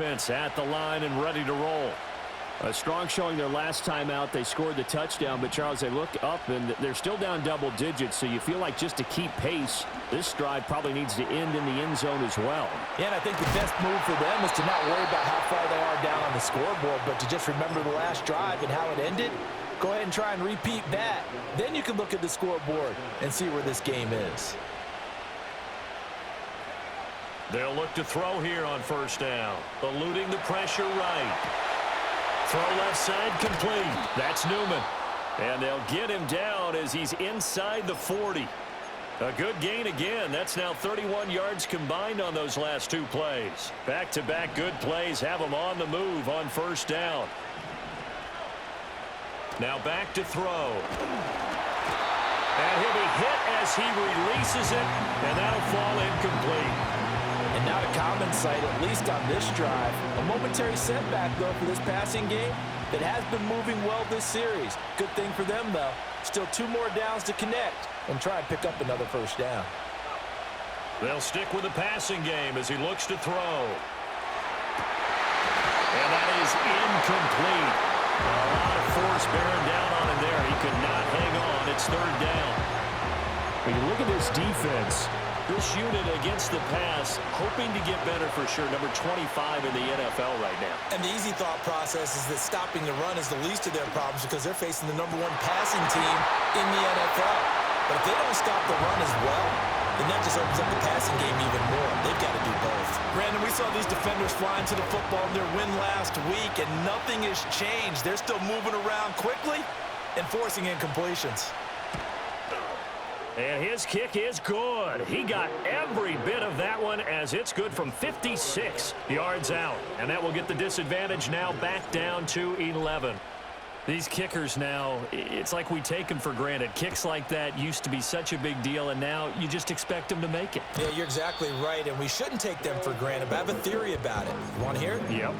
At the line and ready to roll. A strong showing their last time out. They scored the touchdown, but Charles, they look up and they're still down double digits, so you feel like just to keep pace, this drive probably needs to end in the end zone as well. Yeah, and I think the best move for them is to not worry about how far they are down on the scoreboard, but to just remember the last drive and how it ended. Go ahead and try and repeat that. Then you can look at the scoreboard and see where this game is. They'll look to throw here on first down. Eluding the pressure right. Throw left side complete. That's Newman. And they'll get him down as he's inside the 40. A good gain again. That's now 31 yards combined on those last two plays. Back-to-back good plays have him on the move on first down. Now back to throw. And he'll be hit as he releases it, and that'll fall incomplete. And not a common sight, at least on this drive. A momentary setback, though, for this passing game that has been moving well this series. Good thing for them, though. Still 2 more downs to connect and try and pick up another first down. They'll stick with the passing game as he looks to throw. And that is incomplete. A lot of force bearing down on him there. He could not hang on. It's third down. When you look at this defense, this unit against the pass, hoping to get better for sure. Number 25 in the NFL right now. And the easy thought process is that stopping the run is the least of their problems because they're facing the #1 passing team in the NFL. But if they don't stop the run as well, then that just opens up the passing game even more. They've got to do both. Brandon, we saw these defenders flying to the football in their win last week, and nothing has changed. They're still moving around quickly and forcing incompletions. And his kick is good. He got every bit of that one as it's good from 56 yards out. And that will get the disadvantage now back down to 11. These kickers now, it's like we take them for granted. Kicks like that used to be such a big deal, and now you just expect them to make it. Yeah, you're exactly right, and we shouldn't take them for granted. But I have a theory about it. You want to hear it? Yep.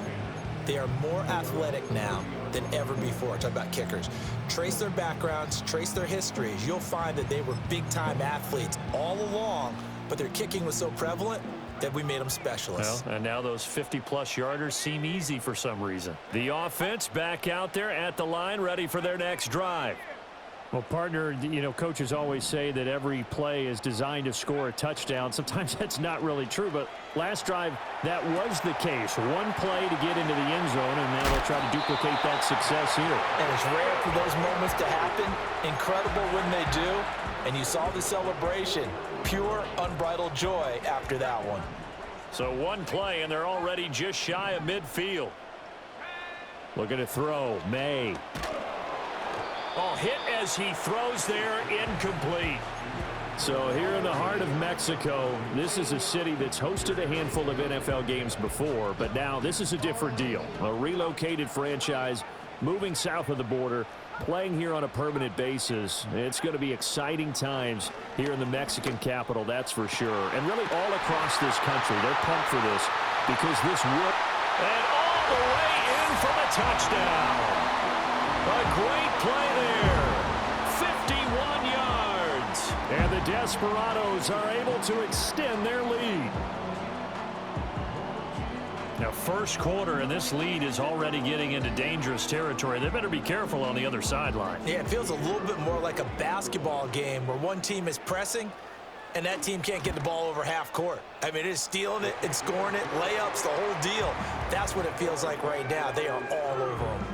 They are more athletic now than ever before. Talk about kickers. Trace their backgrounds, trace their histories. You'll find that they were big-time athletes all along, but their kicking was so prevalent that we made them specialists. Well, and now those 50-plus yarders seem easy for some reason. The offense back out there at the line, ready for their next drive. Well, partner, you know, coaches always say that every play is designed to score a touchdown. Sometimes that's not really true, but last drive, that was the case. One play to get into the end zone, and now they'll try to duplicate that success here. And it's rare for those moments to happen. Incredible when they do. And you saw the celebration. Pure, unbridled joy after that one. So one play, and they're already just shy of midfield. Looking to throw. May. Oh, hit as he throws there, incomplete. So here in the heart of Mexico, this is a city that's hosted a handful of NFL games before, but now this is a different deal. A relocated franchise moving south of the border, playing here on a permanent basis. It's going to be exciting times here in the Mexican capital, that's for sure. And really all across this country, they're pumped for this because this will... And all the way in for the touchdown. A great play there. 51 yards. And the Desperados are able to extend their lead. Now, first quarter, and this lead is already getting into dangerous territory. They better be careful on the other sideline. Yeah, it feels a little bit more like a basketball game where one team is pressing and that team can't get the ball over half court. I mean, it is stealing it and scoring it, layups, the whole deal. That's what it feels like right now. They are all over them.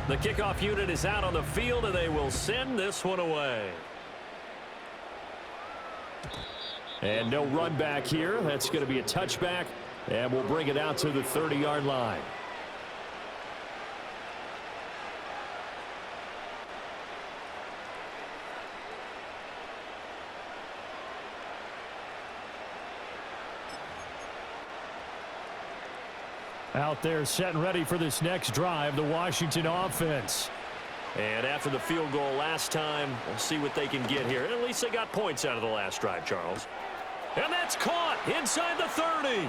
The kickoff unit is out on the field, and they will send this one away. And no run back here. That's going to be a touchback, and we'll bring it out to the 30-yard line. Out there set and ready for this next drive, the Washington offense. And after the field goal last time, we'll see what they can get here. At least they got points out of the last drive, Charles. And that's caught inside the 30.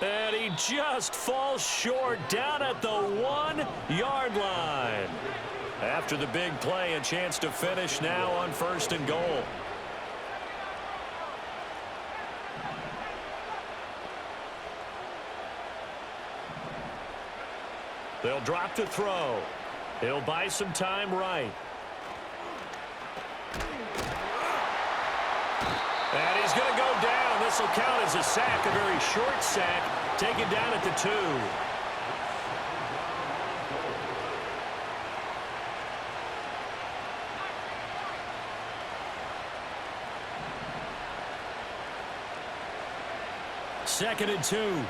And he just falls short down at the 1-yard line. After the big play, a chance to finish now on 1st and goal. They'll drop the throw. He'll buy some time right. And he's going to go down. This will count as a sack, a very short sack, taken down at the 2. Second and 2.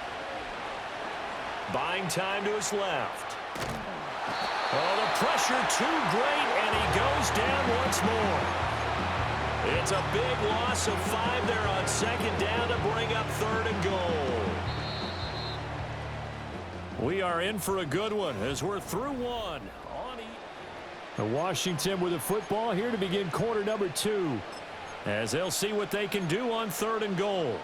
Buying time to his left. Oh, the pressure too great, and he goes down once more. It's a big loss of 5 there on second down to bring up 3rd and goal. We are in for a good one as we're through one. Washington with the football here to begin quarter number 2, as they'll see what they can do on 3rd and goal.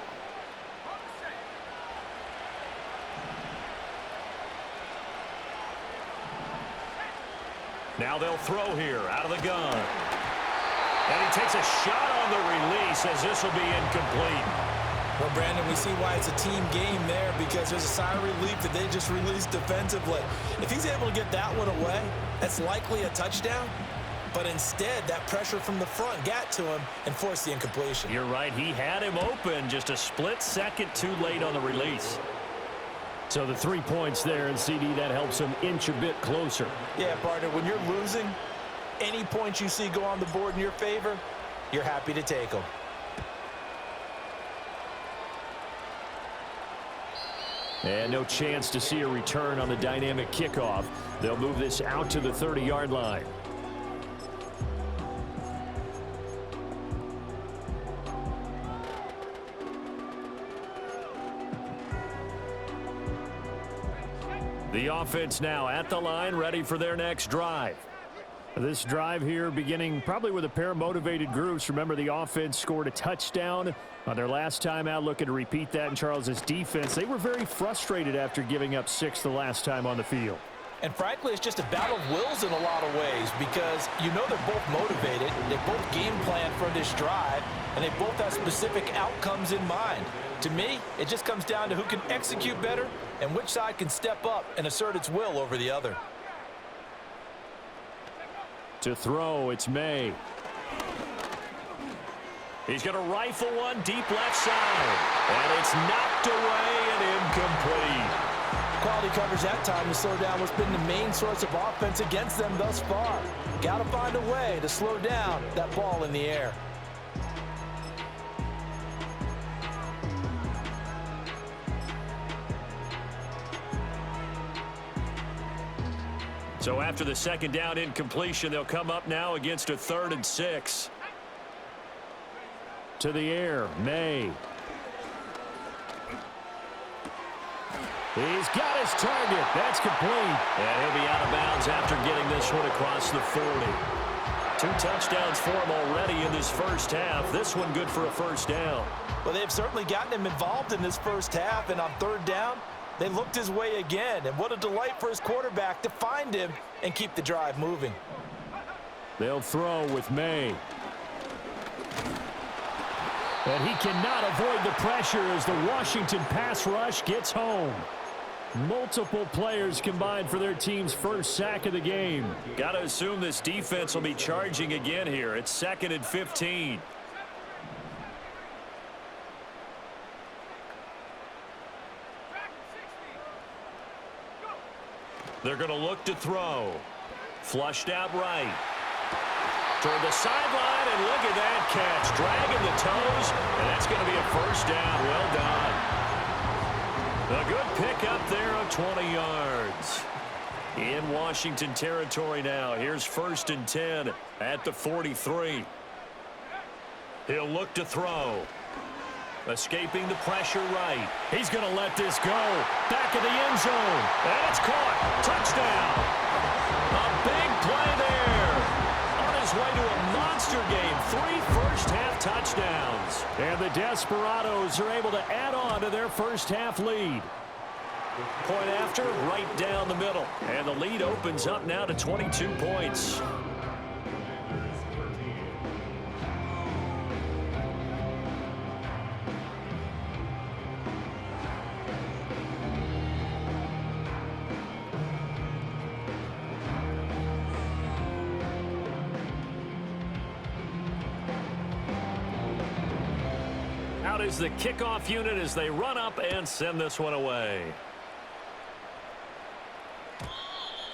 Now they'll throw here out of the gun. And he takes a shot on the release as this will be incomplete. Well, Brandon, we see why it's a team game there, because there's a sigh of relief that they just released defensively. If he's able to get that one away, that's likely a touchdown. But instead, that pressure from the front got to him and forced the incompletion. You're right. He had him open, just a split second too late on the release. So the 3 points there, and CD, that helps him inch a bit closer. Yeah, partner, when you're losing, any points you see go on the board in your favor, you're happy to take them. And no chance to see a return on the dynamic kickoff. They'll move this out to the 30-yard line. The offense now at the line, ready for their next drive. This drive here beginning probably with a pair of motivated groups. Remember, the offense scored a touchdown on their last time out, looking to repeat that in Charles's defense. They were very frustrated after giving up 6 the last time on the field. And frankly, it's just a battle of wills in a lot of ways, because you know they're both motivated, they both game plan for this drive, and they both have specific outcomes in mind. To me, it just comes down to who can execute better and which side can step up and assert its will over the other. To throw, it's May. He's going to rifle one deep left side. And it's knocked away and incomplete. Quality coverage that time to slow down what's been the main source of offense against them thus far. Got to find a way to slow down that ball in the air. So after the second down incompletion, they'll come up now against a 3rd and 6. To the air, May. He's got his target. That's complete. And he'll be out of bounds after getting this one across the 40. 2 touchdowns for him already in this first half. This one good for a first down. Well, they've certainly gotten him involved in this first half, and on 3rd down, they looked his way again, and what a delight for his quarterback to find him and keep the drive moving. They'll throw with May. And he cannot avoid the pressure as the Washington pass rush gets home. Multiple players combined for their team's first sack of the game. Got to assume this defense will be charging again here. It's 2nd and 15. They're going to look to throw. Flushed out right. Toward the sideline, and look at that catch. Dragging the toes, and that's going to be a first down. Well done. A good pickup there of 20 yards. In Washington territory now. Here's 1st and 10 at the 43. He'll look to throw. Escaping the pressure right. He's going to let this go. Back of the end zone. And it's caught. Touchdown. A big play there. On his way to a monster game. 3 first-half touchdowns. And the Desperados are able to add on to their first-half lead. Point after, right down the middle. And the lead opens up now to 22 points. out is the kickoff unit as they run up and send this one away.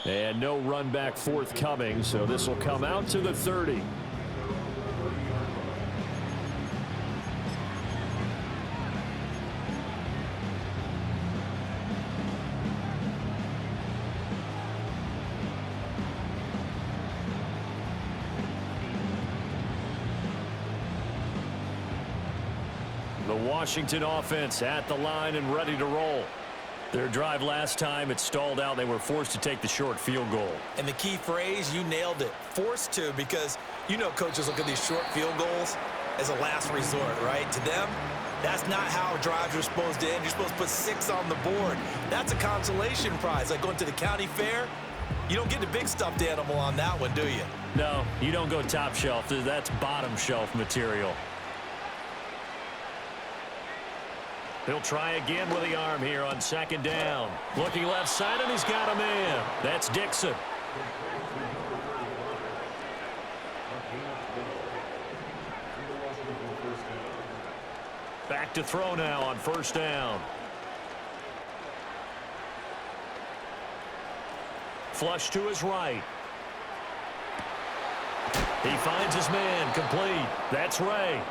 And no run back forthcoming, so this will come out to the 30. The Washington offense at the line and ready to roll. Their drive last time, it stalled out. They were forced to take the short field goal. And the key phrase, you nailed it, forced to, because you know coaches look at these short field goals as a last resort, right? To them, that's not how drives are supposed to end. You're supposed to put 6 on the board. That's a consolation prize. Like going to the county fair, you don't get the big stuffed animal on that one, do you? No, you don't go top shelf. That's bottom shelf material. He'll try again with the arm here on second down. Looking left side, and he's got a man. That's Dixon. Back to throw now on first down. Flush to his right. He finds his man, complete. That's Ray.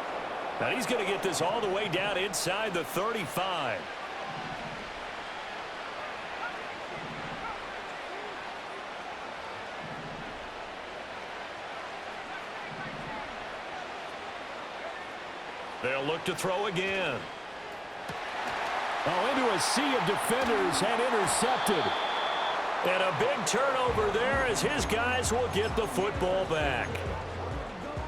Now he's going to get this all the way down inside the 35. They'll look to throw again. Oh, into a sea of defenders and intercepted. And a big turnover there as his guys will get the football back.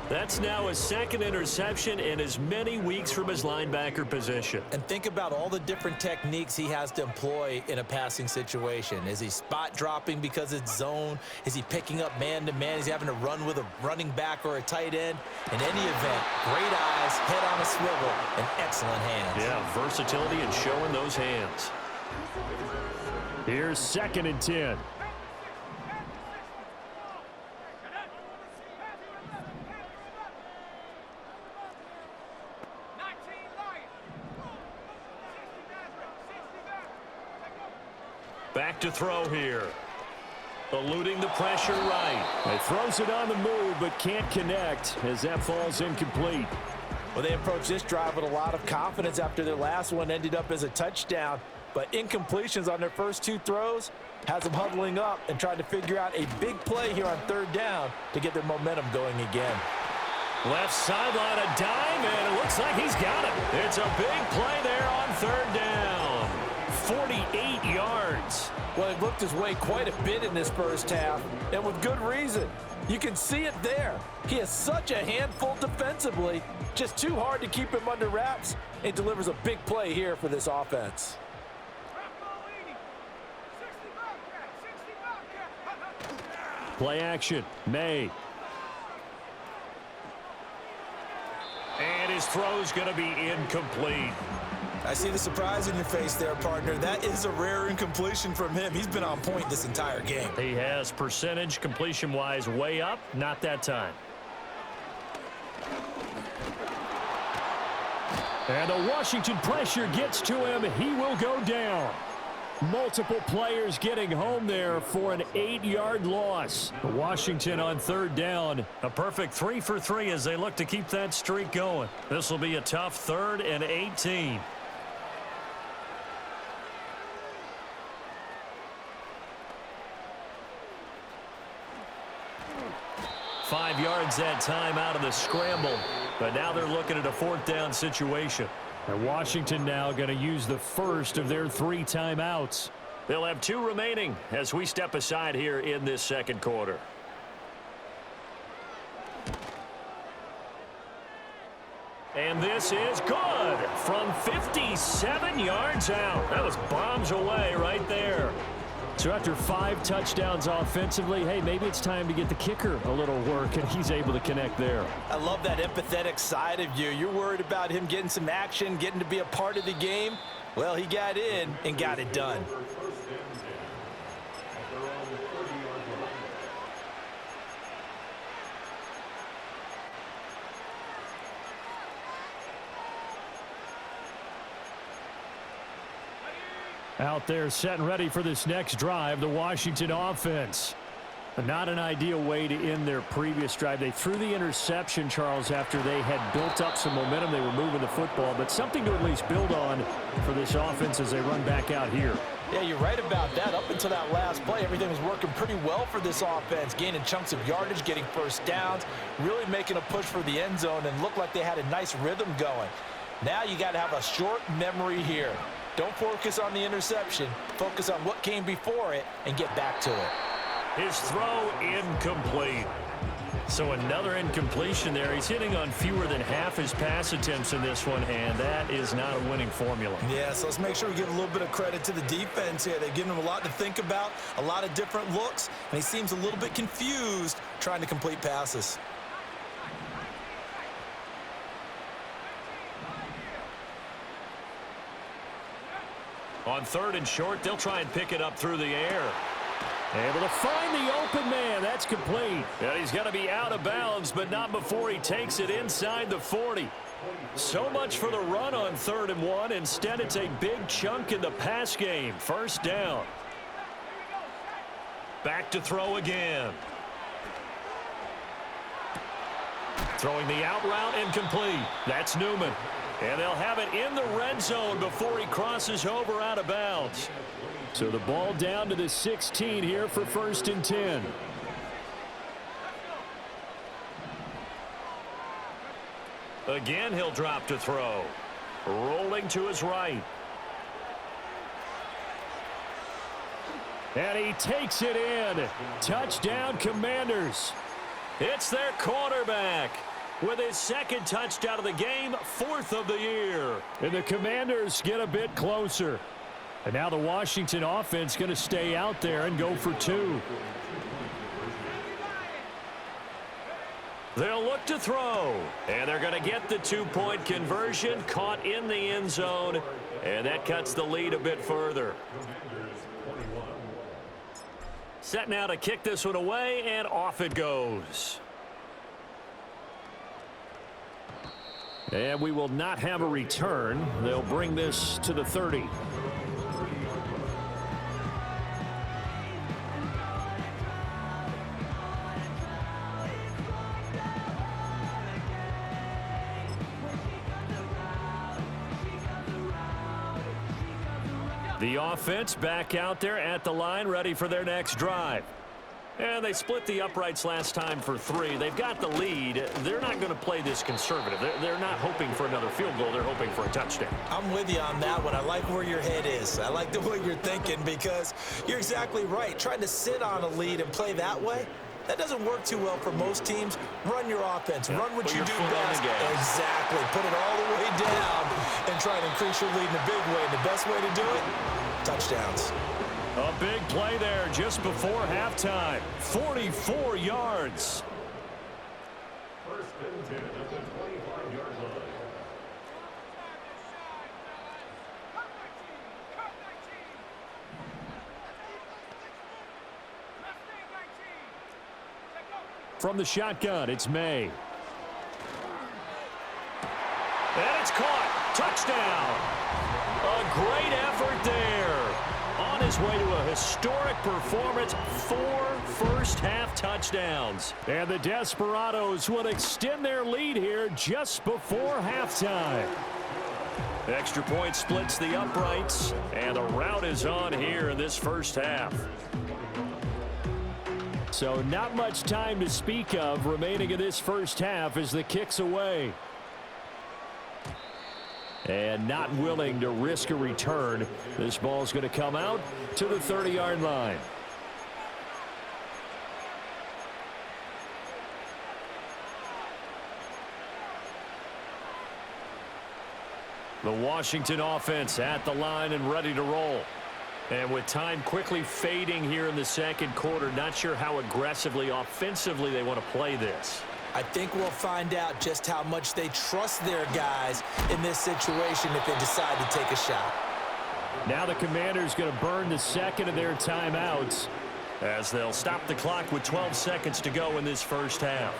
That's now his second interception in as many weeks from his linebacker position. And think about all the different techniques he has to employ in a passing situation. Is he spot dropping because it's zone? Is he picking up man-to-man? Is he having to run with a running back or a tight end? In any event, great eyes, head on a swivel, and excellent hands. Yeah, versatility and showing those hands. Here's 2nd and 10. Back to throw here. Eluding the pressure right. He throws it on the move but can't connect as that falls incomplete. Well, they approached this drive with a lot of confidence after their last one ended up as a touchdown. But incompletions on their first 2 throws has them huddling up and trying to figure out a big play here on 3rd down to get their momentum going again. Left sideline, a dime, and it looks like he's got it. It's a big play there on 3rd down. 48 yards. Well, he looked his way quite a bit in this first half, and with good reason. You can see it there. He is such a handful defensively, just too hard to keep him under wraps, and delivers a big play here for this offense. Play action. May. And his throw's going to be incomplete. I see the surprise in your face there, partner. That is a rare incompletion from him. He's been on point this entire game. He has percentage completion-wise way up, not that time. And the Washington pressure gets to him. He will go down. Multiple players getting home there for an 8-yard loss. Washington on 3rd down. A perfect 3 for 3 as they look to keep that streak going. This will be a tough 3rd and 18. Five yards that time out of the scramble. But now they're looking at a 4th down situation. And Washington now going to use the first of their 3 timeouts. They'll have 2 remaining as we step aside here in this 2nd quarter. And this is good from 57 yards out. That was bombs away right there. So after 5 touchdowns offensively, hey, maybe it's time to get the kicker a little work, and he's able to connect there. I love that empathetic side of you. You're worried about him getting some action, getting to be a part of the game. Well, he got in and got it done. Out there set and ready for this next drive, the Washington offense. Not an ideal way to end their previous drive. They threw the interception, Charles, after they had built up some momentum. They were moving the football, but something to at least build on for this offense as they run back out here. Yeah, you're right about that. Up until that last play, everything was working pretty well for this offense, gaining chunks of yardage, getting first downs, really making a push for the end zone, and looked like they had a nice rhythm going. Now you got to have a short memory here. Don't focus on the interception. Focus on what came before it and get back to it. His throw incomplete. So another incompletion there. He's hitting on fewer than half his pass attempts in this one, and that is not a winning formula. Yeah, so let's make sure we give a little bit of credit to the defense here. They've given him a lot to think about, a lot of different looks, and he seems a little bit confused trying to complete passes. On 3rd and short, they'll try and pick it up through the air. Able to find the open man. That's complete. And he's going to be out of bounds, but not before he takes it inside the 40. So much for the run on 3rd and 1. Instead, it's a big chunk in the pass game. First down. Back to throw again. Throwing the out route incomplete. That's Newman. And they'll have it in the red zone before he crosses over out of bounds. So the ball down to the 16 here for 1st and 10. Again, he'll drop to throw. Rolling to his right. And he takes it in. Touchdown, Commanders. It's their quarterback with his 2nd touchdown of the game, 4th of the year. And the Commanders get a bit closer. And now the Washington offense going to stay out there and go for 2. They'll look to throw. And they're going to get the 2-point conversion, caught in the end zone. And that cuts the lead a bit further. Set now to kick this one away, and off it goes. And we will not have a return. They'll bring this to the 30. The offense back out there at the line, ready for their next drive. And they split the uprights last time for 3. They've got the lead. They're not going to play this conservative. They're not hoping for another field goal. They're hoping for a touchdown. I'm with you on that one. I like where your head is. I like the way you're thinking because you're exactly right. Trying to sit on a lead and play that way, that doesn't work too well for most teams. Run your offense. Run what you do best. Exactly. Put it all the way down and try to increase your lead in a big way. And the best way to do it, touchdowns. A big play there just before halftime. 44 yards. First and 10 at the 25-yard line. From the shotgun, it's May. And it's caught. Touchdown. A great effort there. On his way to a historic performance, 4 first-half touchdowns. And the Desperados will extend their lead here just before halftime. Extra point splits the uprights, and the rout is on here in this first half. So not much time to speak of remaining in this first half as the kick's away. And not willing to risk a return. This ball's going to come out to the 30-yard line. The Washington offense at the line and ready to roll. And with time quickly fading here in the second quarter, not sure how aggressively, offensively they want to play this. I think we'll find out just how much they trust their guys in this situation if they decide to take a shot. Now the Commanders going to burn the second of their timeouts as they'll stop the clock with 12 seconds to go in this first half.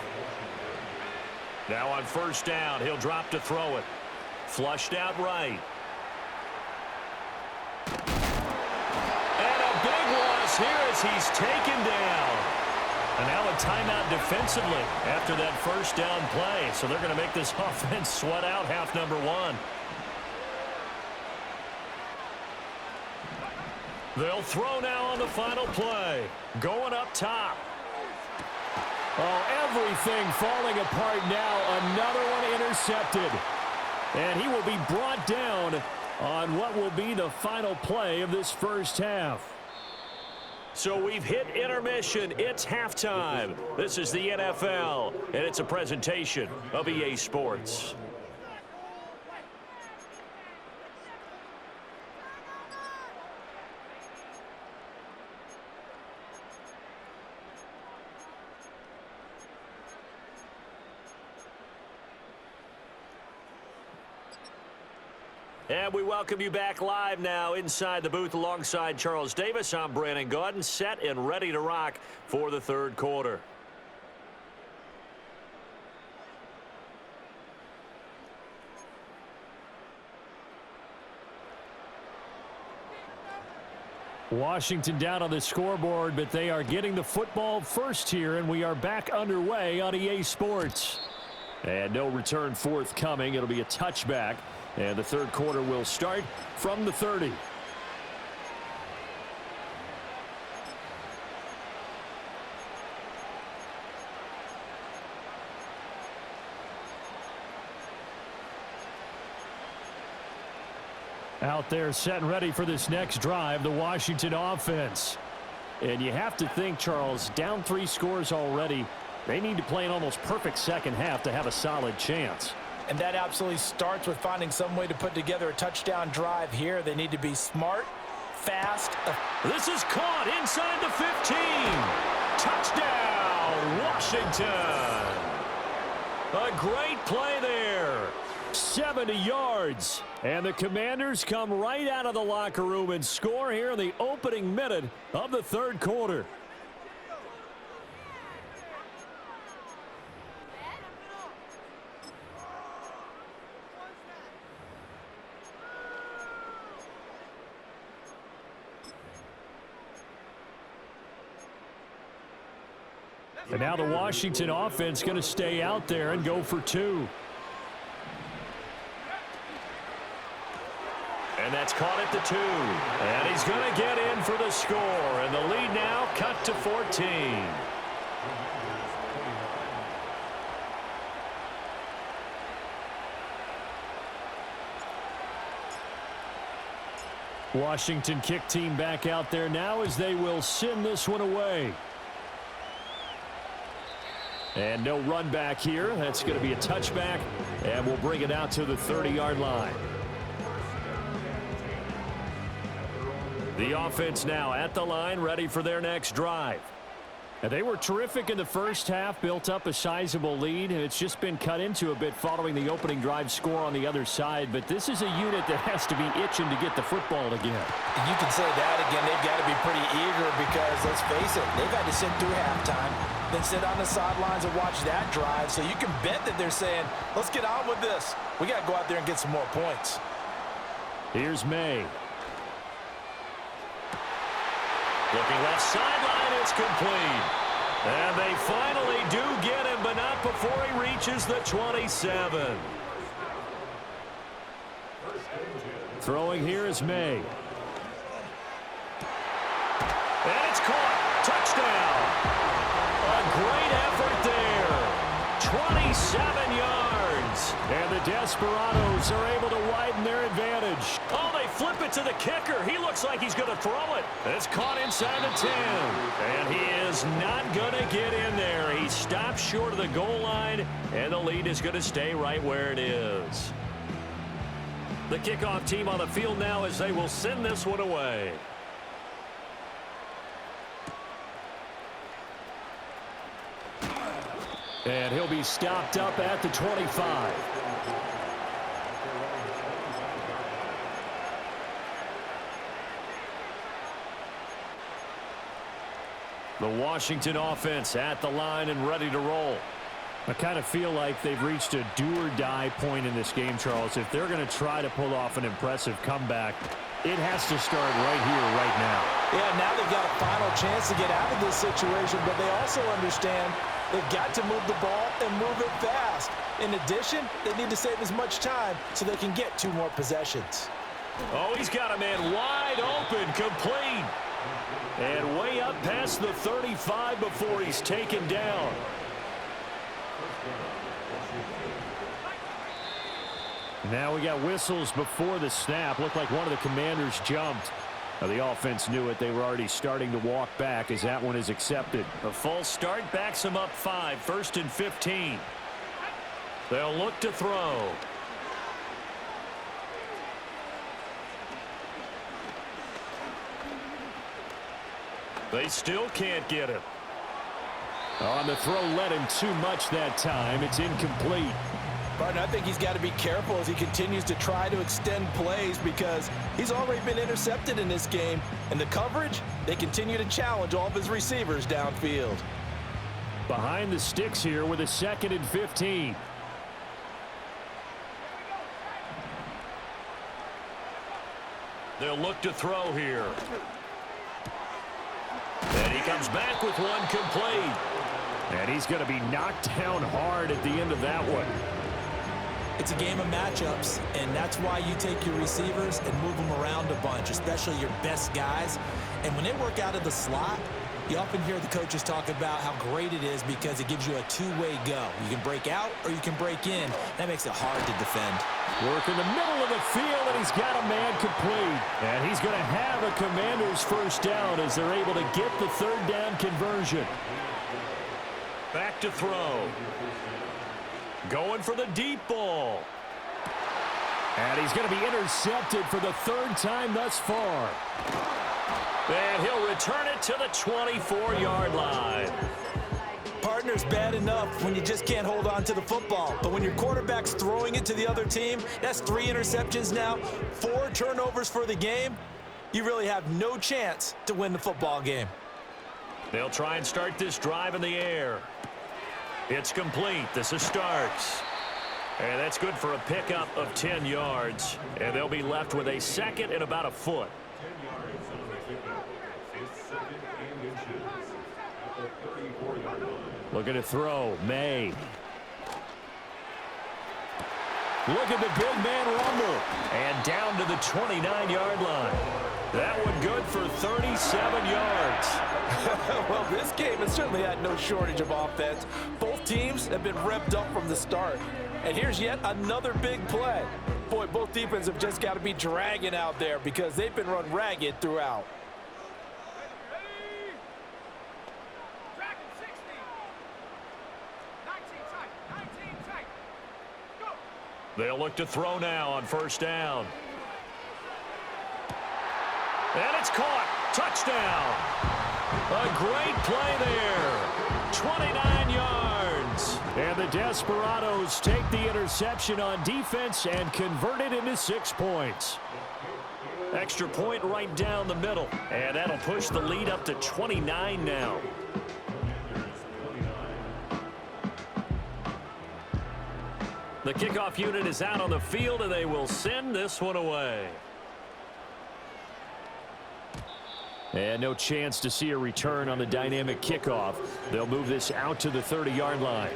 Now on first down, he'll drop to throw it. Flushed out right. here as he's taken down. And now a timeout defensively after that first down play. So they're going to make this offense sweat out half number one. They'll throw now on the final play. Going up top. Oh, everything falling apart now. Another one intercepted. And he will be brought down on what will be the final play of this first half. So we've hit intermission. It's halftime. This is the NFL, and it's a presentation of EA Sports. And we welcome you back live now inside the booth alongside Charles Davis. I'm Brandon Gaudin, set and ready to rock for the third quarter. Washington down on the scoreboard, but they are getting the football first here, and we are back underway on EA Sports. And no return forthcoming. It'll be a touchback. And the third quarter will start from the 30. Out there set and ready for this next drive, the Washington offense. And you have to think, Charles, down 3 scores already. They need to play an almost perfect second half to have a solid chance. And that absolutely starts with finding some way to put together a touchdown drive here. They need to be smart, fast. This is caught inside the 15. Touchdown, Washington. A great play there. 70 yards. And the Commanders come right out of the locker room and score here in the opening minute of the third quarter. And now the Washington offense going to stay out there and go for 2. And that's caught at the 2. And he's going to get in for the score. And the lead now cut to 14. Washington kick team back out there now as they will send this one away. And no run back here. That's going to be a touchback. And we'll bring it out to the 30-yard line. The offense now at the line, ready for their next drive. And they were terrific in the first half, built up a sizable lead, and it's just been cut into a bit following the opening drive score on the other side. But this is a unit that has to be itching to get the football again. You can say that again. They've got to be pretty eager because, let's face it, they've had to sit through halftime, then sit on the sidelines and watch that drive. So you can bet that they're saying, let's get on with this. We got to go out there and get some more points. Here's May. Looking left sideline, it's complete. And they finally do get him, but not before he reaches the 27. Throwing here is May. And it's caught. Touchdown. A great effort there. 27 yards. And the Desperados are able to widen their advantage. Oh, they flip it to the kicker. He looks like he's going to throw it. It's caught inside the 10. And he is not going to get in there. He stops short of the goal line, and the lead is going to stay right where it is. The kickoff team on the field now as they will send this one away. And he'll be stopped up at the 25. The Washington offense at the line and ready to roll. I kind of feel like they've reached a do-or-die point in this game, Charles. If they're going to try to pull off an impressive comeback, It has to start right here, right now. Yeah, now they've got a final chance to get out of this situation, but they also understand they've got to move the ball and move it fast. In addition, they need to save as much time so they can get 2 more possessions. Oh, he's got a man wide open, complete. And way up past the 35 before he's taken down. Now we got whistles before the snap. Looked like one of the Commanders jumped. The offense knew it. They were already starting to walk back as that one is accepted. A false start backs them up 5, 1st and 15. They'll look to throw. They still can't get him. On the throw led him too much that time. It's incomplete. Partner, I think he's got to be careful as he continues to try to extend plays because he's already been intercepted in this game. And the coverage, they continue to challenge all of his receivers downfield. Behind the sticks here with a 2nd and 15. They'll look to throw here. And he comes back with one complete. And he's going to be knocked down hard at the end of that one. It's a game of matchups, and that's why you take your receivers and move them around a bunch, especially your best guys. And when they work out of the slot, you often hear the coaches talk about how great it is because it gives you a 2-way go. You can break out or you can break in. That makes it hard to defend. Work in the middle of the field, and he's got a man complete. And he's going to have a Commanders first down as they're able to get the 3rd down conversion. Back to throw. Going for the deep ball. And he's going to be intercepted for the 3rd time thus far. And he'll return it to the 24-yard line. Partner's bad enough when you just can't hold on to the football. But when your quarterback's throwing it to the other team, that's 3 interceptions now, 4 turnovers for the game. You really have no chance to win the football game. They'll try and start this drive in the air. It's complete. This is Starks. And that's good for a pickup of 10 yards. And they'll be left with a 2nd and about a foot. 10 yards on the pickup. It's 2nd and inches at the 34-yard line. Looking to throw. May. Look at the big man rumble. And down to the 29-yard line. That one good for 37 yards. Well, this game has certainly had no shortage of offense. Both teams have been revved up from the start. And here's yet another big play. Boy, both defenses have just got to be dragging out there because they've been run ragged throughout. They'll look to throw now on 1st down. And it's caught. Touchdown. A great play there. 29 yards. And the Desperados take the interception on defense and convert it into 6 points. Extra point right down the middle. And that'll push the lead up to 29 now. The kickoff unit is out on the field, and they will send this one away. And no chance to see a return on the dynamic kickoff. They'll move this out to the 30-yard line.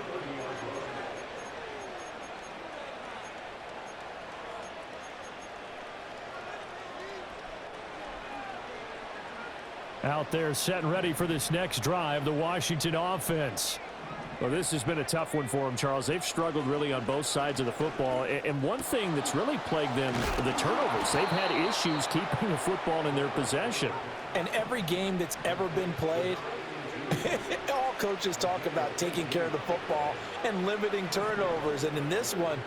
Out there set and ready for this next drive, the Washington offense. Well, this has been a tough one for them, Charles. They've struggled really on both sides of the football. And one thing that's really plagued them, the turnovers. They've had issues keeping the football in their possession. And every game that's ever been played, all coaches talk about taking care of the football and limiting turnovers. And in this one,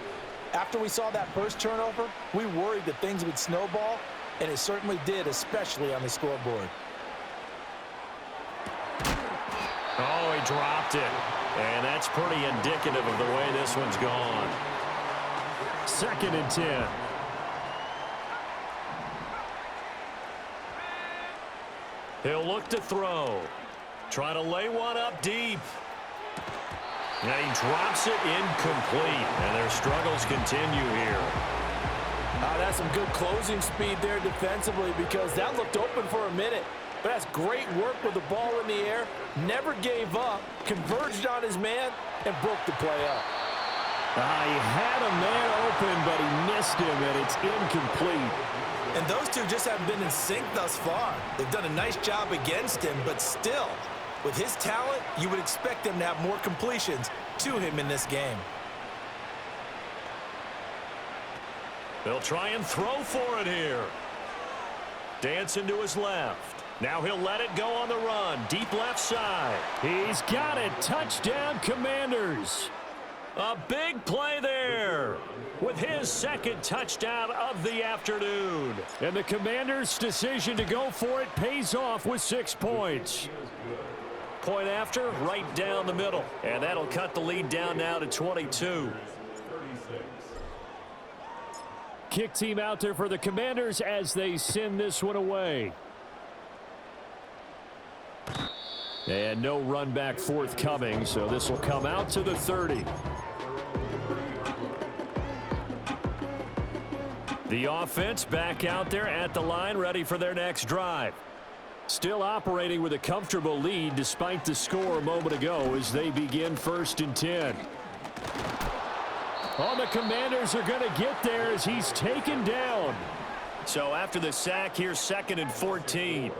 after we saw that first turnover, we worried that things would snowball, and it certainly did, especially on the scoreboard. Oh, he dropped it. And that's pretty indicative of the way this one's gone. 2nd and 10. He'll look to throw. Try to lay one up deep. And he drops it incomplete. And their struggles continue here. that's some good closing speed there defensively because that looked open for a minute. But that's great work with the ball in the air. Never gave up, converged on his man, and broke the play up. He had a man open, but he missed him, and it's incomplete. And those two just haven't been in sync thus far. They've done a nice job against him, but still, with his talent, you would expect them to have more completions to him in this game. They'll try and throw for it here. Dancing to his left. Now he'll let it go on the run. Deep left side. He's got it. Touchdown, Commanders. A big play there with his second touchdown of the afternoon. And the Commanders' decision to go for it pays off with 6 points. Point after, right down the middle. And that'll cut the lead down now to 22. Kick team out there for the Commanders as they send this one away. And no run back forthcoming, so this will come out to the 30. The offense back out there at the line, ready for their next drive. Still operating with a comfortable lead despite the score a moment ago as they begin 1st and 10. Oh, the Commanders are going to get there as he's taken down. So after the sack, here's 2nd and 14.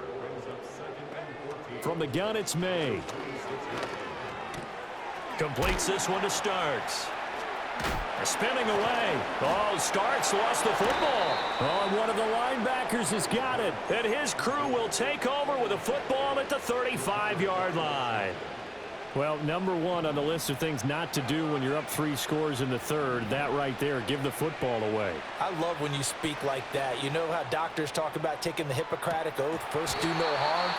From the gun, it's May. Completes this one to Starks. Spinning away. Oh, Starks lost the football. Oh, and one of the linebackers has got it. And his crew will take over with a football at the 35-yard line. Well, number one on the list of things not to do when you're up 3 scores in the third, that right there, give the football away. I love when you speak like that. You know how doctors talk about taking the Hippocratic Oath, first do no harm?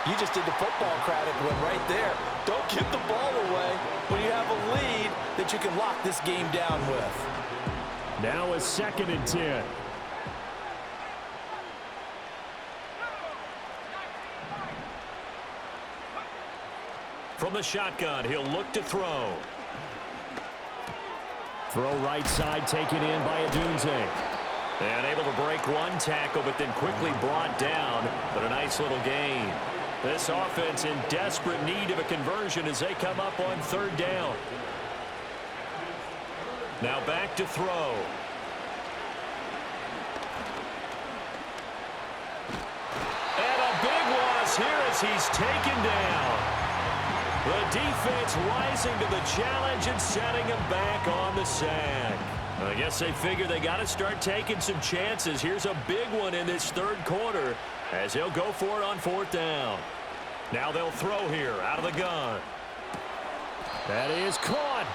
You just did the football-cratic one right there. Don't give the ball away when you have a lead that you can lock this game down with. Now a 2nd and 10. From the shotgun, he'll look to throw. Throw right side, taken in by Adunze. And able to break one tackle, but then quickly brought down. But a nice little gain. This offense in desperate need of a conversion as they come up on 3rd down. Now back to throw. And a big loss here as he's taken down. The defense rising to the challenge and setting him back on the sack. I guess they figure they got to start taking some chances. Here's a big one in this 3rd quarter as they'll go for it on 4th down. Now they'll throw here out of the gun. That is caught.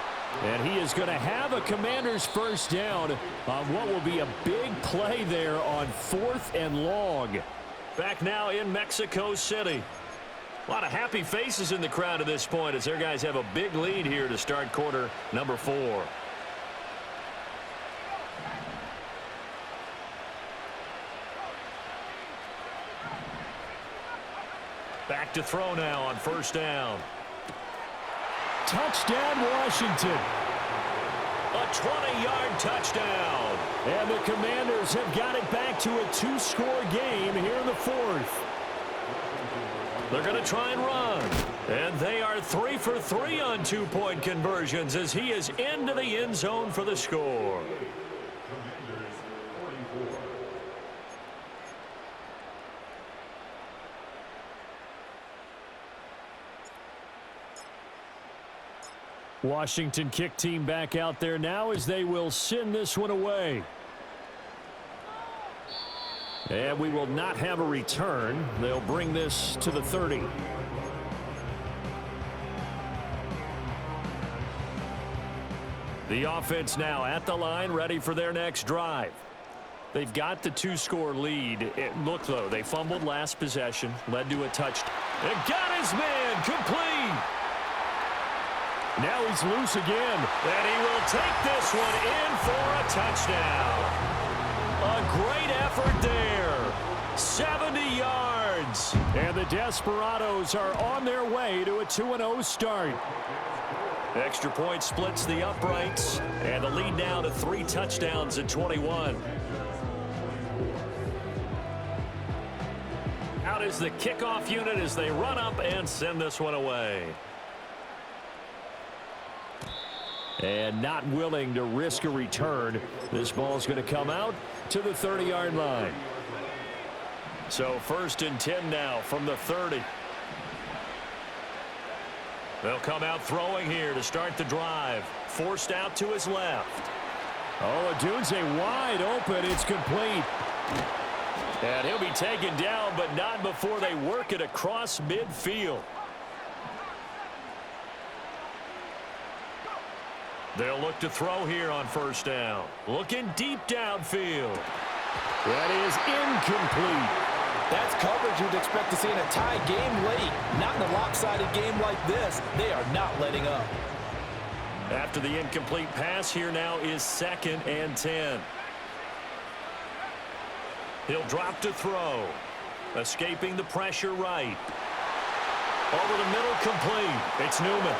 And he is going to have a Commander's 1st down on what will be a big play there on 4th and long. Back now in Mexico City. A lot of happy faces in the crowd at this point as their guys have a big lead here to start quarter number 4. Back to throw now on 1st down. Touchdown, Washington. A 20-yard touchdown. And the Commanders have got it back to a 2-score game here in the 4th. They're going to try and run. And they are 3 for 3 on 2-point conversions as he is into the end zone for the score. Washington kick team back out there now as they will send this one away. And we will not have a return. They'll bring this to the 30. The offense now at the line, ready for their next drive. They've got the 2-score lead. It looked, though, they fumbled last possession, led to a touchdown. And got his man complete. Now he's loose again. And he will take this one in for a touchdown. A great effort there. 70 yards. And the Desperados are on their way to a 2-0 start. Extra point splits the uprights. And the lead now to 3 touchdowns at 21. is the kickoff unit as they run up and send this one away. And not willing to risk a return. This ball's going to come out to the 30-yard line. So 1st and 10 now from the 30. They'll come out throwing here to start the drive. Forced out to his left. Oh, Odunze wide open. It's complete. And he'll be taken down, but not before they work it across midfield. They'll look to throw here on 1st down. Looking deep downfield. That is incomplete. That's coverage you'd expect to see in a tie game late. Not in a lopsided game like this. They are not letting up. After the incomplete pass, here now is 2nd and 10. He'll drop to throw. Escaping the pressure right. Over the middle, complete. It's Newman.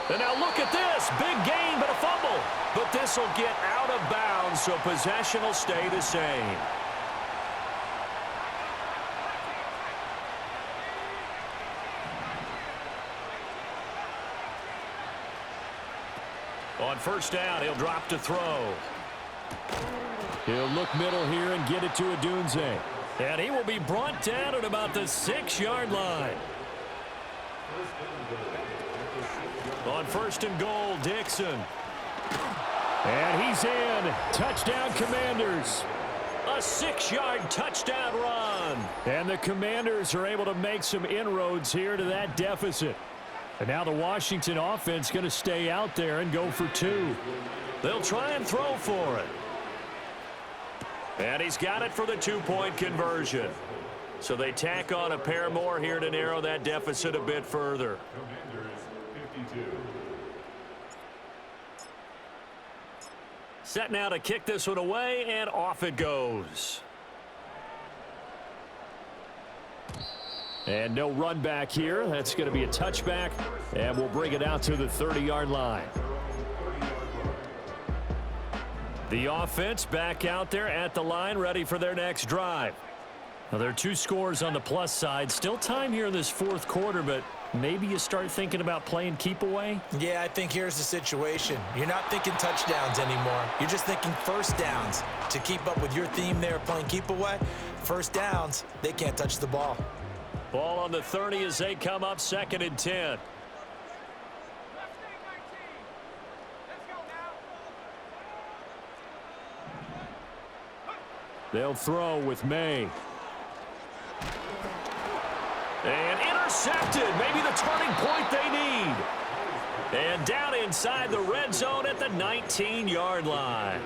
And now look at this. Big gain, but a fumble. But this will get out of bounds, so possession will stay the same. On 1st down, he'll drop to throw. He'll look middle here and get it to Odunze. And he will be brought down at about the 6-yard line. On 1st and goal, Dixon. And he's in. Touchdown, Commanders. A 6-yard touchdown run. And the Commanders are able to make some inroads here to that deficit. And now the Washington offense going to stay out there and go for 2. They'll try and throw for it. And he's got it for the 2-point conversion. So they tack on a pair more here to narrow that deficit a bit further. Set now to kick this one away, and off it goes. And no run back here. That's going to be a touchback, and we'll bring it out to the 30-yard line. The offense back out there at the line, ready for their next drive. Now, there are 2 scores on the plus side. Still time here in this 4th quarter, but maybe you start thinking about playing keep away? Yeah, I think here's the situation. You're not thinking touchdowns anymore. You're just thinking 1st downs. To keep up with your theme there, playing keep away, 1st downs, they can't touch the ball. Ball on the 30 as they come up 2nd and 10. They'll throw with May. And intercepted. Maybe the turning point they need. And down inside the red zone at the 19-yard line.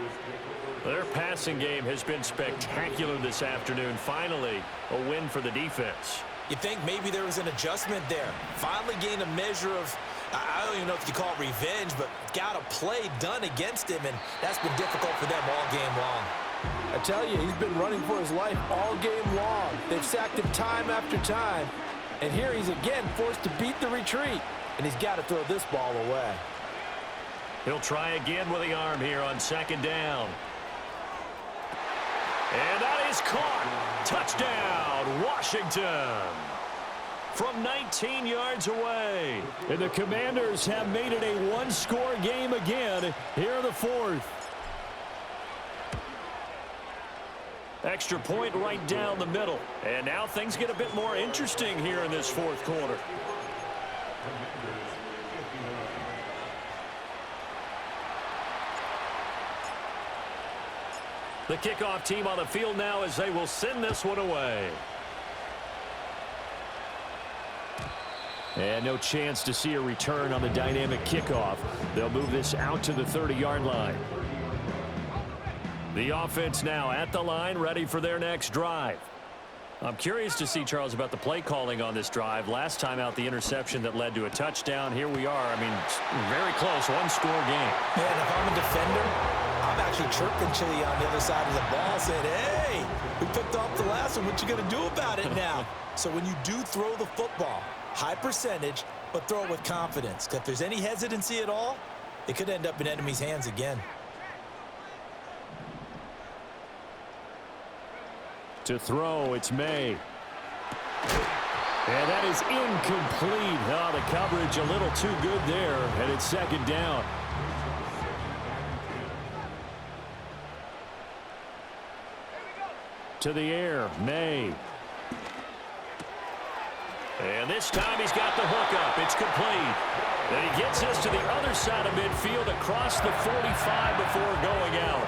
Their passing game has been spectacular this afternoon. Finally, a win for the defense. You think maybe there was an adjustment there. Finally gained a measure of, I don't even know if you call it revenge, but got a play done against him, and that's been difficult for them all game long. I tell you, he's been running for his life all game long. They've sacked him time after time, and here he's again forced to beat the retreat, and he's got to throw this ball away. He'll try again with the arm here on 2nd down. And that is caught. Touchdown, Washington. From 19 yards away. And the Commanders have made it a 1-score game again here in the 4th. Extra point right down the middle. And now things get a bit more interesting here in this 4th quarter. The kickoff team on the field now as they will send this one away. And no chance to see a return on the dynamic kickoff. They'll move this out to the 30-yard line. The offense now at the line, ready for their next drive. I'm curious to see, Charles, about the play calling on this drive. Last time out, the interception that led to a touchdown. Here we are. I mean, very close, 1-score game. Man, if I'm a defender, I'm actually chirping Chili on the other side of the ball, saying, hey, we picked off the last one. What you going to do about it now? So when you do throw the football, high percentage, but throw it with confidence. Because if there's any hesitancy at all, it could end up in enemy's hands again. To throw, it's May. And that is incomplete. Oh, the coverage a little too good there, and it's second down. To the air, May. And this time he's got the hook up. It's complete. And he gets us to the other side of midfield across the 45 before going out.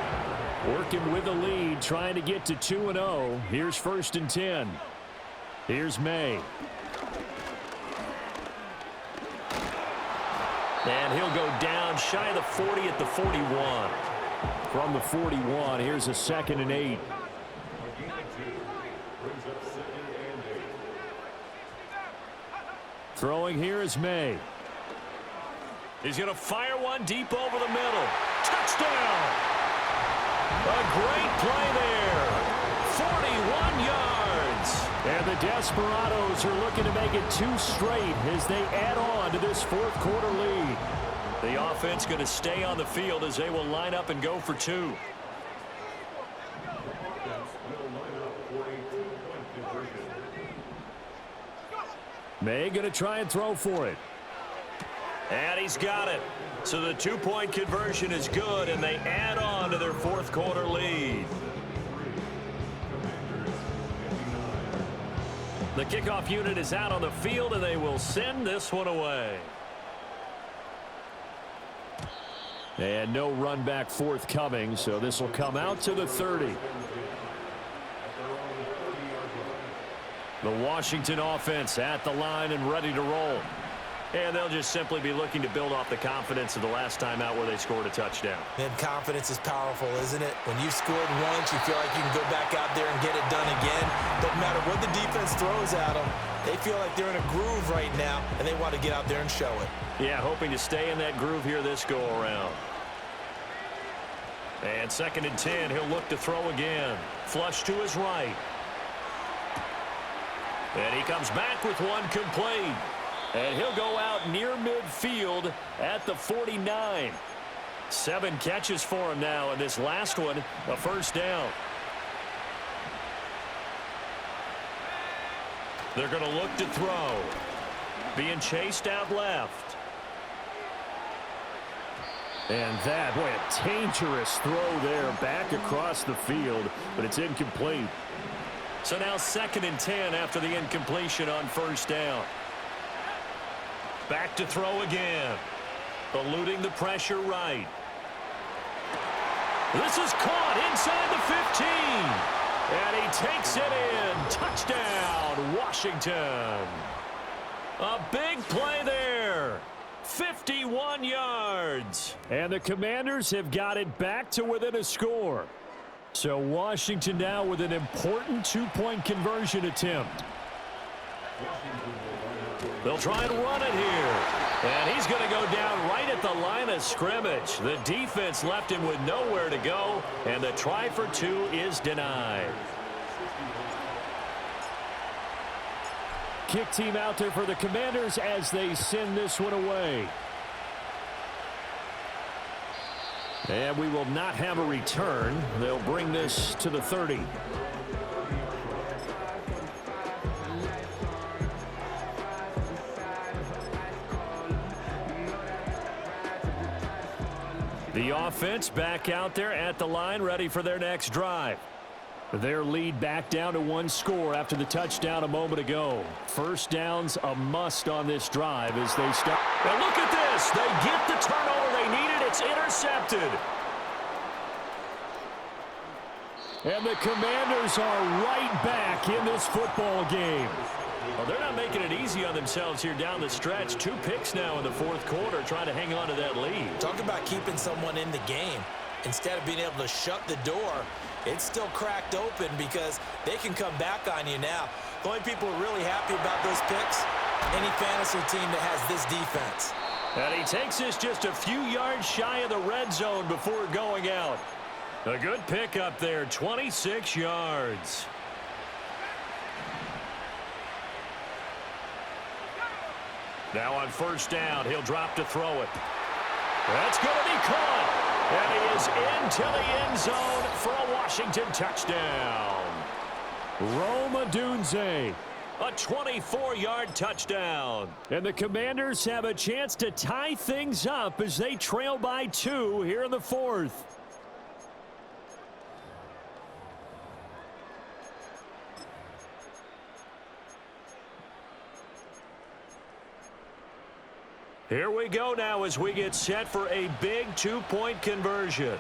Working with the lead, trying to get to 2-0. Here's 1st and 10. Here's May. And he'll go down shy of the 40 at the 41. From the 41, here's a 2nd and 8. Throwing here is May. He's going to fire one deep over the middle. Touchdown! A great play there. 41 yards. And the Desperados are looking to make it 2 straight as they add on to this 4th quarter lead. The offense going to stay on the field as they will line up and go for 2. May going to try and throw for it. And he's got it. So the 2-point conversion is good, and they add on to their 4th quarter lead. The kickoff unit is out on the field, and they will send this one away. And no run back forthcoming, so this will come out to the 30. The Washington offense at the line and ready to roll. And they'll just simply be looking to build off the confidence of the last time out where they scored a touchdown. And confidence is powerful, isn't it? When you've scored once, you feel like you can go back out there and get it done again. Doesn't matter what the defense throws at them. They feel like they're in a groove right now, and they want to get out there and show it. Yeah, hoping to stay in that groove here this go-around. And 2nd and 10, he'll look to throw again. Flush to his right. And he comes back with one complete. And he'll go out near midfield at the 49. 7 catches for him now, and this last one, a 1st down. They're going to look to throw. Being chased out left. And that, boy, a dangerous throw there back across the field, but it's incomplete. So now 2nd and 10 after the incompletion on 1st down. Back to throw again. Eluding the pressure right. This is caught inside the 15. And he takes it in. Touchdown, Washington. A big play there. 51 yards. And the Commanders have got it back to within a score. So Washington now with an important 2-point conversion attempt. They'll try and run it here. And he's going to go down right at the line of scrimmage. The defense left him with nowhere to go, and the try for 2 is denied. Kick team out there for the Commanders as they send this one away. And we will not have a return. They'll bring this to the 30. The offense back out there at the line, ready for their next drive. Their lead back down to 1 score after the touchdown a moment ago. 1st down's a must on this drive as they start. And look at this. They get the turnover they needed. It's intercepted. And the Commanders are right back in this football game. Well, they're not making it easy on themselves here down the stretch. 2 picks now in the 4th quarter, trying to hang on to that lead. Talk about keeping someone in the game. Instead of being able to shut the door, it's still cracked open because they can come back on you now. The only people who are really happy about those picks, any fantasy team that has this defense. And he takes this just a few yards shy of the red zone before going out. A good pick up there, 26 yards. Now on 1st down, he'll drop to throw it. That's going to be caught. And he is into the end zone for a Washington touchdown. Roma Dunze. A 24-yard touchdown. And the Commanders have a chance to tie things up as they trail by 2 here in the 4th. Here we go now as we get set for a big 2-point conversion.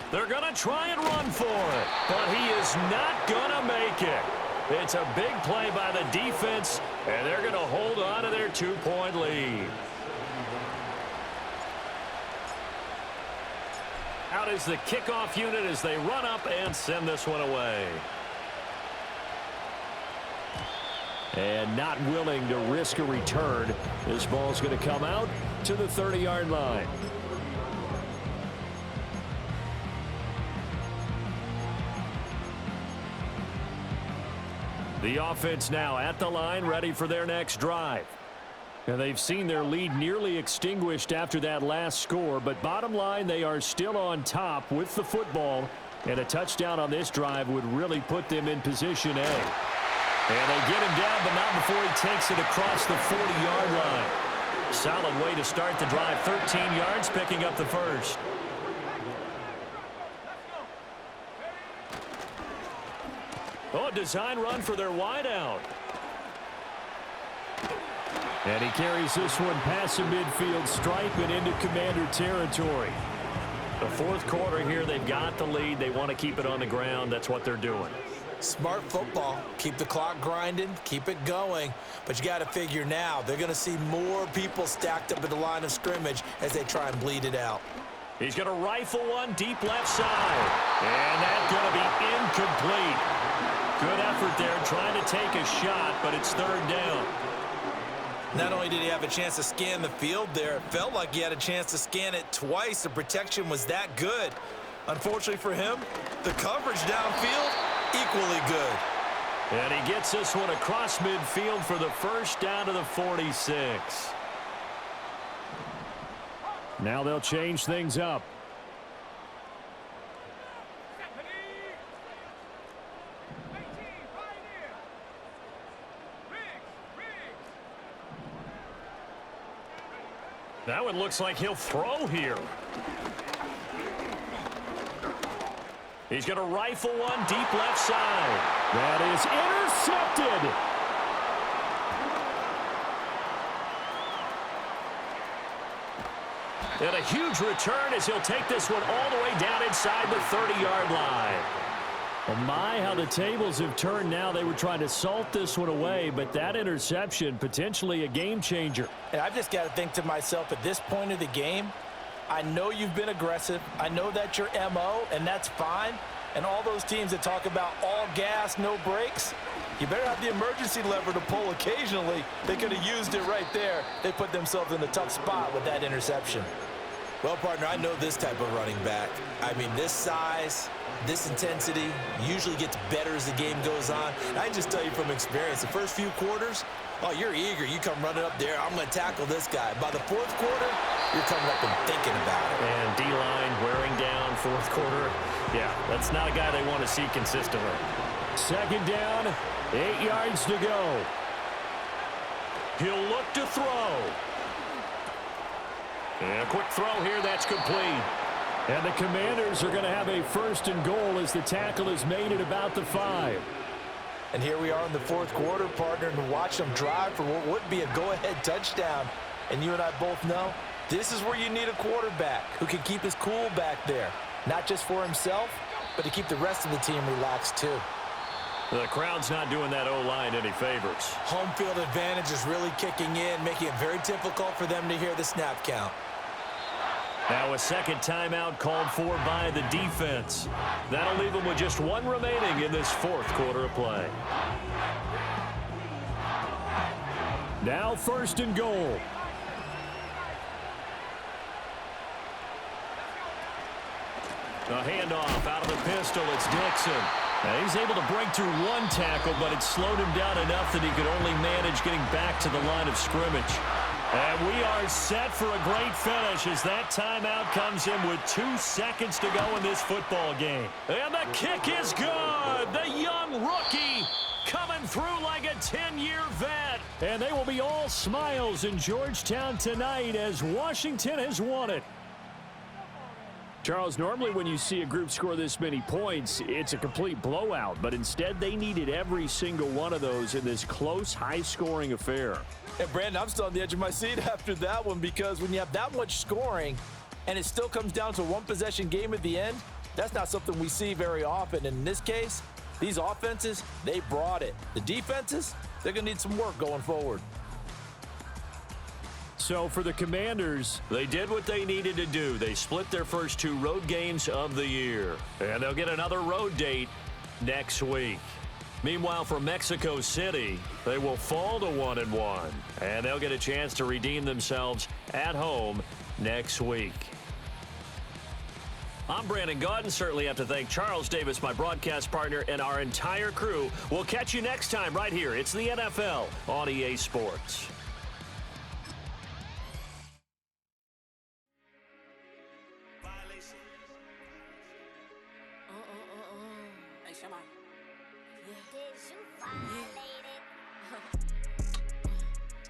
They're going to try and run for it, but he is not going to make it. It's a big play by the defense, and they're going to hold on to their 2-point lead. Out is the kickoff unit as they run up and send this one away. And not willing to risk a return. This ball's going to come out to the 30-yard line. The offense now at the line, ready for their next drive. And they've seen their lead nearly extinguished after that last score, but bottom line, they are still on top with the football, and a touchdown on this drive would really put them in position A. And they get him down, but not before he takes it across the 40-yard line. Solid way to start the drive. 13 yards, picking up the first. Oh, design run for their wideout. And he carries this one past the midfield stripe and into Commander territory. The 4th quarter here, they've got the lead. They want to keep it on the ground. That's what they're doing. Smart football. Keep the clock grinding, keep it going. But you got to figure now, they're going to see more people stacked up at the line of scrimmage as they try and bleed it out. He's going to rifle one deep left side. And that's going to be incomplete. Good effort there trying to take a shot, but it's 3rd down. Not only did he have a chance to scan the field there, it felt like he had a chance to scan it twice. The protection was that good. Unfortunately for him, the coverage downfield, equally good. And he gets this one across midfield for the first down to the 46. Now they'll change things up. Now it looks like he'll throw here. He's going to rifle one deep left side. That is intercepted. And a huge return as he'll take this one all the way down inside the 30-yard line. Oh my, how the tables have turned now. They were trying to salt this one away, but that interception, potentially a game changer. And I've just got to think to myself, at this point of the game, I know you've been aggressive. I know that's your MO, and that's fine. And all those teams that talk about all gas, no brakes, you better have the emergency lever to pull occasionally. They could have used it right there. They put themselves in a tough spot with that interception. Well, partner, I know this type of running back. I mean, this size, this intensity usually gets better as the game goes on. And I can just tell you from experience, the first few quarters, oh, you're eager. You come running up there. I'm going to tackle this guy. By the 4th quarter, you're coming up and thinking about it. And D-line wearing down 4th quarter. Yeah, that's not a guy they want to see consistently. 2nd down, 8 yards to go. He'll look to throw. And a quick throw here, that's complete. And the Commanders are going to have a 1st and goal as the tackle is made at about the 5. And here we are in the 4th quarter, partner, and watch them drive for what would be a go-ahead touchdown. And you and I both know this is where you need a quarterback who can keep his cool back there. Not just for himself, but to keep the rest of the team relaxed too. The crowd's not doing that O-line any favors. Home field advantage is really kicking in, making it very difficult for them to hear the snap count. Now a 2nd timeout called for by the defense. That'll leave them with just 1 remaining in this 4th quarter of play. Now 1st and goal. A handoff out of the pistol. It's Dixon. Now he's able to break through 1 tackle, but it slowed him down enough that he could only manage getting back to the line of scrimmage. And we are set for a great finish as that timeout comes in with 2 seconds to go in this football game. And the kick is good. The young rookie coming through like a 10-year vet. And they will be all smiles in Georgetown tonight as Washington has won it. Charles, normally when you see a group score this many points, it's a complete blowout. But instead, they needed every single one of those in this close, high-scoring affair. And Brandon, I'm still on the edge of my seat after that one because when you have that much scoring and it still comes down to a one-possession game at the end, that's not something we see very often. And in this case, these offenses, they brought it. The defenses, they're going to need some work going forward. So for the Commanders, they did what they needed to do. They split their first 2 road games of the year. And they'll get another road date next week. Meanwhile, for Mexico City, they will fall to 1-1. And they'll get a chance to redeem themselves at home next week. I'm Brandon Gaudin. Certainly have to thank Charles Davis, my broadcast partner, and our entire crew. We'll catch you next time right here. It's the NFL on EA Sports.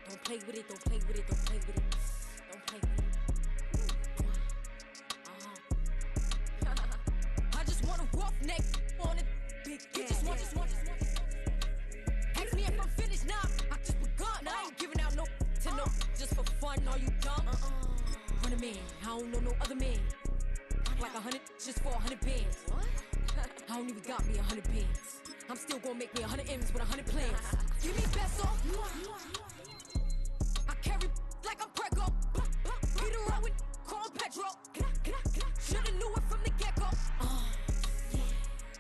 Don't play with it, don't play with it, don't play with it. Don't play with it. I just want a roughneck on it. Big just want. Ask me if I'm finished now. I just begun. I ain't giving out no to no. Just for fun, are you dumb? Run a man, I don't know no other man. Like 100, just for 100 bands. What? I don't even got me 100 bands. I'm still gonna make me 100 M's with 100 plans. Give me peso. I carry like I'm Prego. Peter Rowan, call Petro. Shoulda knew it from the get-go. Yeah.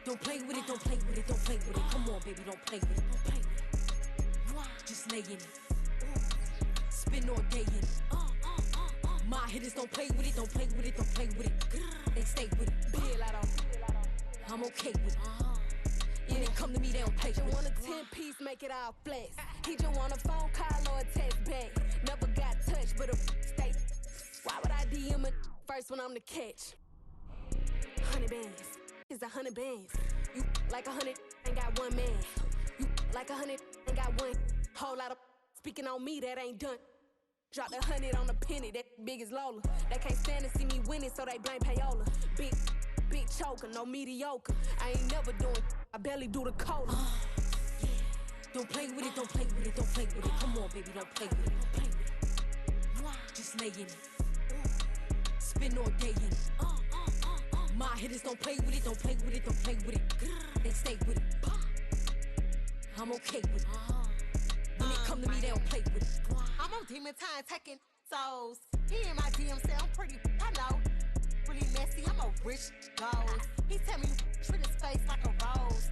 Don't play with it, don't play with it, don't play with it. Come on, baby, don't play with it, don't play with it. Just lay in it. Spin all day in it. My hitters don't play with it, don't play with it, don't play with it. They stay with it. I'm okay with it. Yeah, they come to me, they don't play with it. Want a 10-piece, make it all flex. He just want a phone call or a text back. Never got touched, but a stay. Why would I DM it first when I'm the catch? 100 bands, it's 100 bands. You like 100, ain't got one man. You like 100, ain't got one. Whole lot of speaking on me, that ain't done. Drop the 100 on the penny, that big as Lola. They can't stand to see me winning, so they blame payola. Big choker, no mediocre. I ain't never doing, I barely do the cola. Yeah. Don't play with it, don't play with it, don't play with it. Come on, baby, don't play with it, don't play with it. Just lay in it. Spin all day in it. My hitters don't play with it, don't play with it, don't play with it. They stay with it. I'm okay with it. When it come to me, they don't play with it. I'm on demon time taking souls. He in my DM say I'm pretty, I know. Really messy, I'm a rich gold. He tell me treat his face like a rose.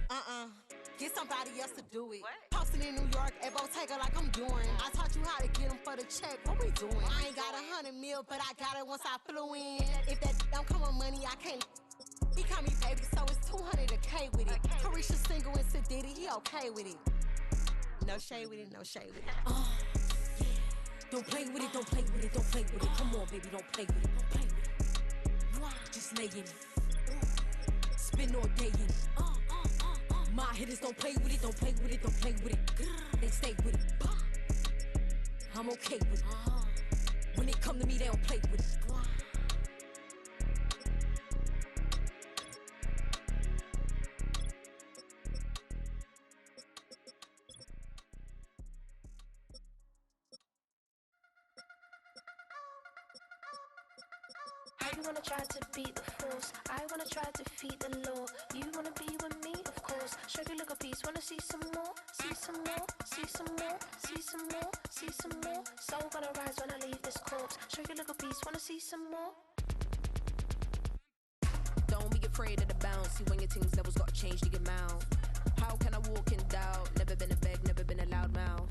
Get somebody else to do it. Posting in New York at Bottega like I'm doing. I taught you how to get him for the check. What we doing? I ain't got 100 mil, but I got it once I flew in. If that don't come on money, I can't. He call me baby, so it's 200 a K with it. Carisha single and Sadiddy, he okay with it. No shade with it, no shade with it. Yeah. Don't play with it, don't play with it, don't play with it. Come on, baby, don't play with it, don't play with it. Just lay in it. Spin all day in it. My hitters don't play with it, don't play with it, don't play with it. They stay with it. I'm okay with it. When it come to me, they don't play with it. You wanna try to beat the force, I wanna try to defeat the law. You wanna be with me, of course. Show you look a piece, wanna see some more, see some more, see some more, see some more, see some more. Soul gonna rise when I leave this corpse. Show you look a piece, wanna see some more. Don't be afraid of the bounce. See when your things levels got changed to your mouth. How can I walk in doubt? Never been a beg, never been a loud mouth.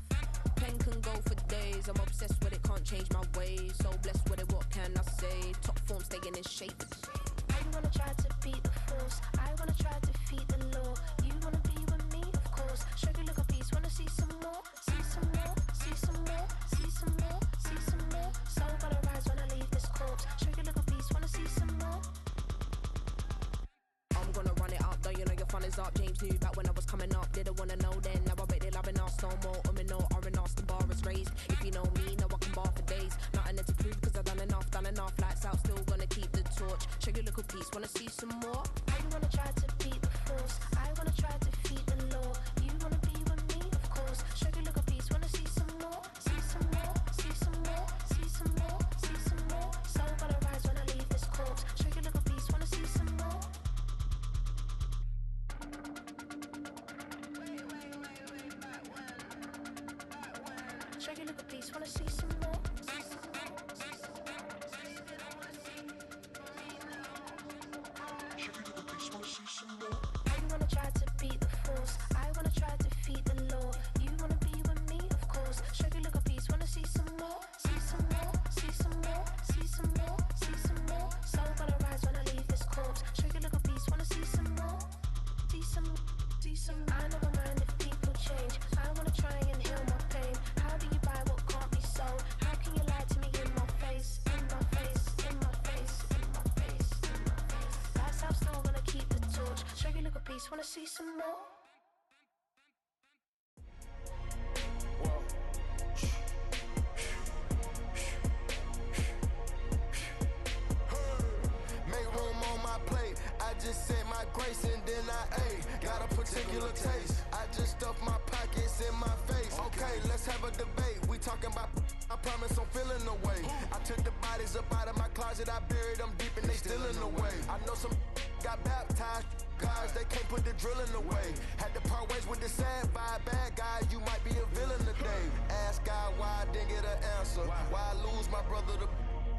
Pen can go for days. I'm obsessed with it, can't change my ways. So blessed with it, what can I say? Top form staying in shape. You wanna try to beat the force, I wanna try to defeat the law. You wanna be with me, of course. Show you look a piece, wanna see some more, see some more, see some more, see some more, see some more. fun is up. James knew back when I was coming up. Didn't wanna know then. Now I bet they're loving us no more. No R&R, the bar is raised. If you know me, know I can bar for days. Nothing to prove cause I've done enough. Lights out, still gonna keep the torch. Show you a little piece, wanna see some more? I wanna try to beat the force. I wanna try to defeat the law. You wanna be with me, of course. Show you a little piece, wanna see some more? See some more, see some more, see some more, see some more. Soul gonna rise when I leave this corpse. Show you a little piece, wanna see some more? Show you a little piece, wanna see some more? I wanna try to beat the force. I wanna try to defeat the law. You wanna be with me, of course. Show you a little piece, wanna see some more? See some more, see some more, see some more, see some more. Soul gonna rise when I leave this corpse. Show you a little piece, wanna see some more? See some, see some. I never mind if people change. I wanna try and heal my pain. How do you buy what can't be sold? How can you lie to me in my face? In my face, in my face, in my face, in my face. That's how still gonna keep the torch. Show you a little piece, wanna see some more? Make room on my plate. I just said my grace and then I ate. Got a particular taste. I just stuffed my pockets in my face. Okay, let's have a debate. We talking about, I promise I'm feeling the way. I took the bodies up out of my closet. I buried them deep and they still in the way. I know some got baptized. Guys, they can't put the drilling away. Had to part ways with the sad vibe. Bad guy, you might be a villain today. Ask God why I didn't get an answer. Why I lose my brother to...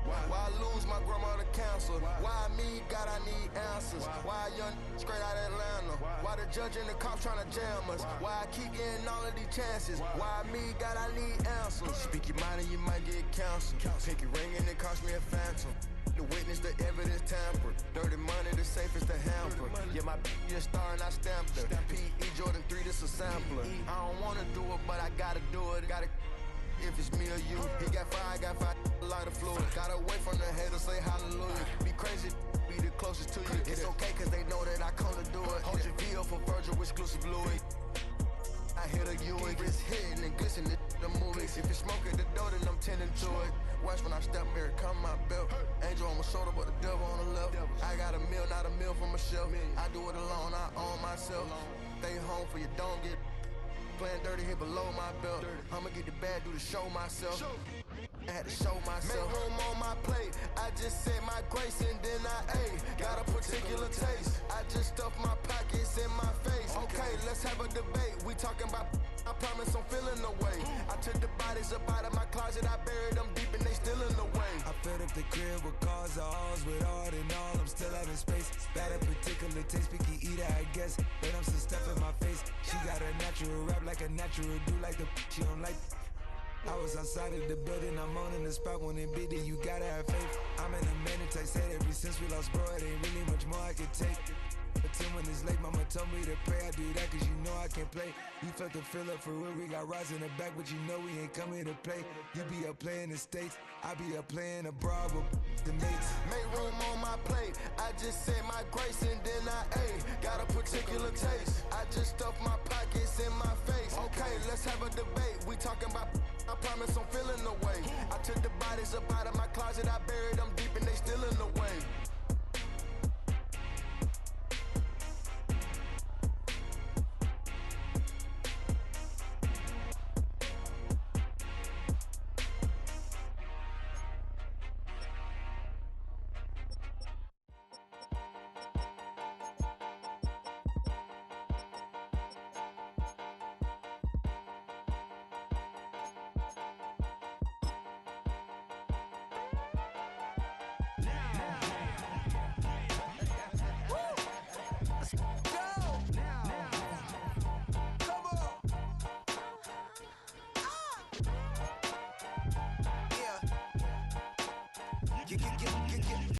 Why I lose my grandma to cancer? Why me? God, I need answers. Why a young straight out of Atlanta? Why the judge and the cops trying to jam us? Why I keep getting all of these chances? Why me? God, I need answers. Speak your mind and you might get counseled. Pick your ring and it cost me a phantom. The witness, the evidence tampered. Dirty money, the safest to hamper. Yeah, my just star and I stamped her. P.E. Jordan 3, this a sampler. I don't wanna do it, but I gotta do it. Gotta if it's me or you. He got fire, I got fire, a lot of fluid. Got away from the haters, say hallelujah. Be crazy, be the closest to you. It's okay, cause they know that I come to do it. Hold your VO for Virgil, exclusive Louis. I hit a Ewing, it's hitting and glistening the movies. If you smoke at the door, then I'm tending to it. Watch when I step here, come my belt. Angel on my shoulder, but the devil on the left. I got a meal, not a meal from a shelf. I do it alone, I own myself. Stay home for you, don't get playing dirty here below my belt. I'ma get the bad, do the show myself. I had to show myself. Make room on my plate. I just said my grace and then I ate. Got a particular taste. I just stuffed my pockets in my face. Okay, let's have a debate. We talking about, I promise I'm feeling the way. I took the bodies up out of my closet. I buried them deep and they still in the way. I filled up the crib with cars, alls with art and all. I'm still having space. Got a particular taste, picky eater, I guess. But I'm some stuff in my face. She got a natural rap like a natural do like the she don't like. I was outside of the building, I'm on in the spot when it big, then you gotta have faith. I'm in a minute, I said ever since we lost bro, it ain't really much more I can take. But 10 when it's late, mama told me to pray. I do that cause you know I can play. You felt the fill up for real, we got rides in the back, but you know we ain't coming to play. You be up playing the States, I be up playing abroad with the mates. Make room on my plate, I just said my grace and then I ate. Got a particular taste, I just stuffed my pockets in my face. Okay, let's have a debate, we talking about, I promise I'm feeling the way. I took the bodies up out of my closet, I buried them deep and they still in the way.